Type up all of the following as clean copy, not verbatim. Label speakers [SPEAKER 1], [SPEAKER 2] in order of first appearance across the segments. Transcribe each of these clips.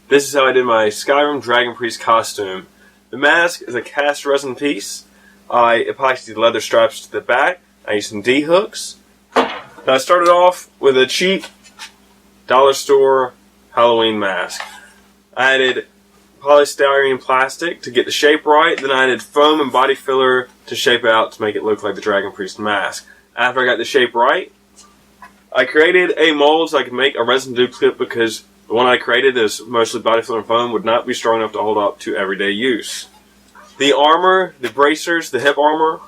[SPEAKER 1] This is how I did my Skyrim Dragon Priest costume. The mask is a cast resin piece. I epoxied the leather straps to the back. I used some D-hooks. Now I started off with a cheap dollar store Halloween mask. I added polystyrene plastic to get the shape right. Then I added foam and body filler to shape it out to make it look like the Dragon Priest mask. After I got the shape right, I created a mold so I could make a resin duplicate because the one I created is mostly body filler and foam would not be strong enough to hold up to everyday use. The armor, the bracers, the hip armor,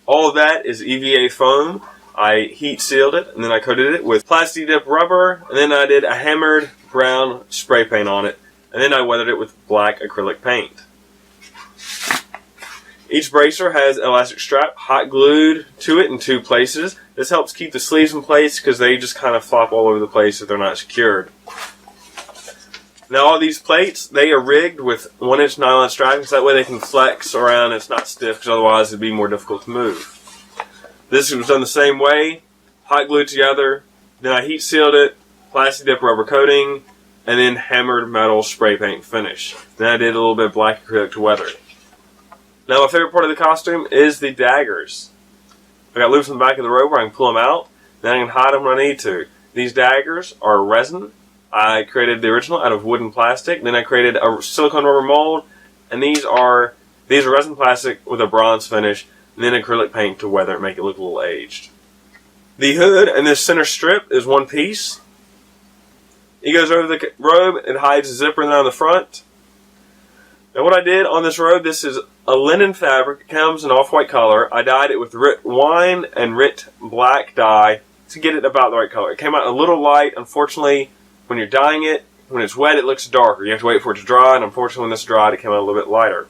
[SPEAKER 1] all of that is EVA foam. I heat sealed it and then I coated it with plasti dip rubber and then I did a hammered brown spray paint on it and then I weathered it with black acrylic paint. Each bracer has an elastic strap hot glued to it in 2 places. This helps keep the sleeves in place because they just kind of flop all over the place if they're not secured. Now all these plates, they are rigged with 1-inch nylon strapping so that way they can flex around and it's not stiff because otherwise it'd be more difficult to move. This was done the same way, hot glued together, then I heat sealed it, plasti dip rubber coating, and then hammered metal spray paint finish. Then I did a little bit of black acrylic to weather it. Now my favorite part of the costume is the daggers. I got loops in the back of the robe where I can pull them out, then I can hide them when I need to. These daggers are resin. I created the original out of wood and plastic. Then I created a silicone rubber mold, and these are resin plastic with a bronze finish, and then acrylic paint to weather it, make it look a little aged. The hood and this center strip is one piece. It goes over the robe, it hides the zipper on the front. Now what I did on this robe, this is a linen fabric. It comes in off-white color. I dyed it with Rit wine and Rit black dye to get it about the right color. It came out a little light. Unfortunately, when you're dyeing it, when it's wet, it looks darker. You have to wait for it to dry, and unfortunately when this dried, it came out a little bit lighter.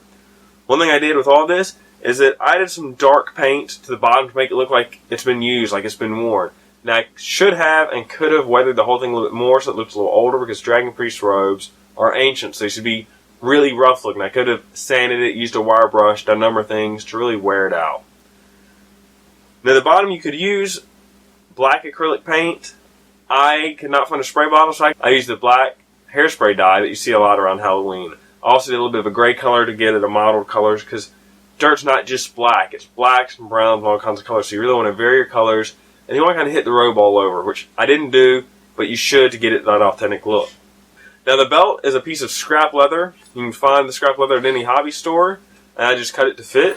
[SPEAKER 1] One thing I did with all this is that I added some dark paint to the bottom to make it look like it's been used, like it's been worn. Now, I should have and could have weathered the whole thing a little bit more so it looks a little older because Dragon Priest robes are ancient, so they should be really rough looking. I could have sanded it, used a wire brush, done a number of things to really wear it out. Now, the bottom you could use black acrylic paint. I could not find a spray bottle, so I used the black hairspray dye that you see a lot around Halloween. I also did a little bit of a gray color to get it a mottled colors because dirt's not just black. It's blacks and browns and all kinds of colors. So you really want to vary your colors. And you want to kind of hit the robe all over, which I didn't do, but you should to get it that authentic look. Now the belt is a piece of scrap leather. You can find the scrap leather at any hobby store. And I just cut it to fit.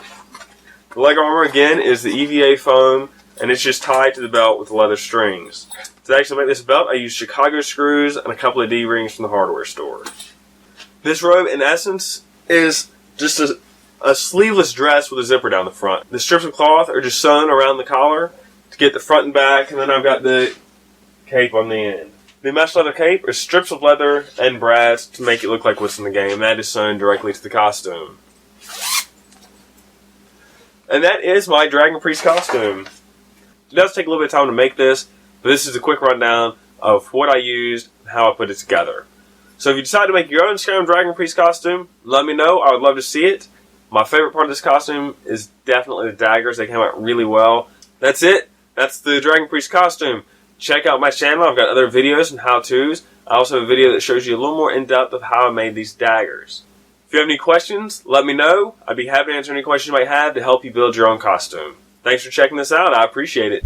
[SPEAKER 1] The leg armor, again, is the EVA foam. And it's just tied to the belt with leather strings. To actually make this belt, I used Chicago screws and a couple of D-rings from the hardware store. This robe, in essence, is just a sleeveless dress with a zipper down the front. The strips of cloth are just sewn around the collar to get the front and back, and then I've got the cape on the end. The mesh leather cape is strips of leather and brass to make it look like what's in the game. That is sewn directly to the costume. And that is my Dragon Priest costume. It does take a little bit of time to make this, but this is a quick rundown of what I used and how I put it together. So if you decide to make your own Skyrim Dragon Priest costume, let me know. I would love to see it. My favorite part of this costume is definitely the daggers. They came out really well. That's it. That's the Dragon Priest costume. Check out my channel. I've got other videos and how-tos. I also have a video that shows you a little more in-depth of how I made these daggers. If you have any questions, let me know. I'd be happy to answer any questions you might have to help you build your own costume. Thanks for checking this out. I appreciate it.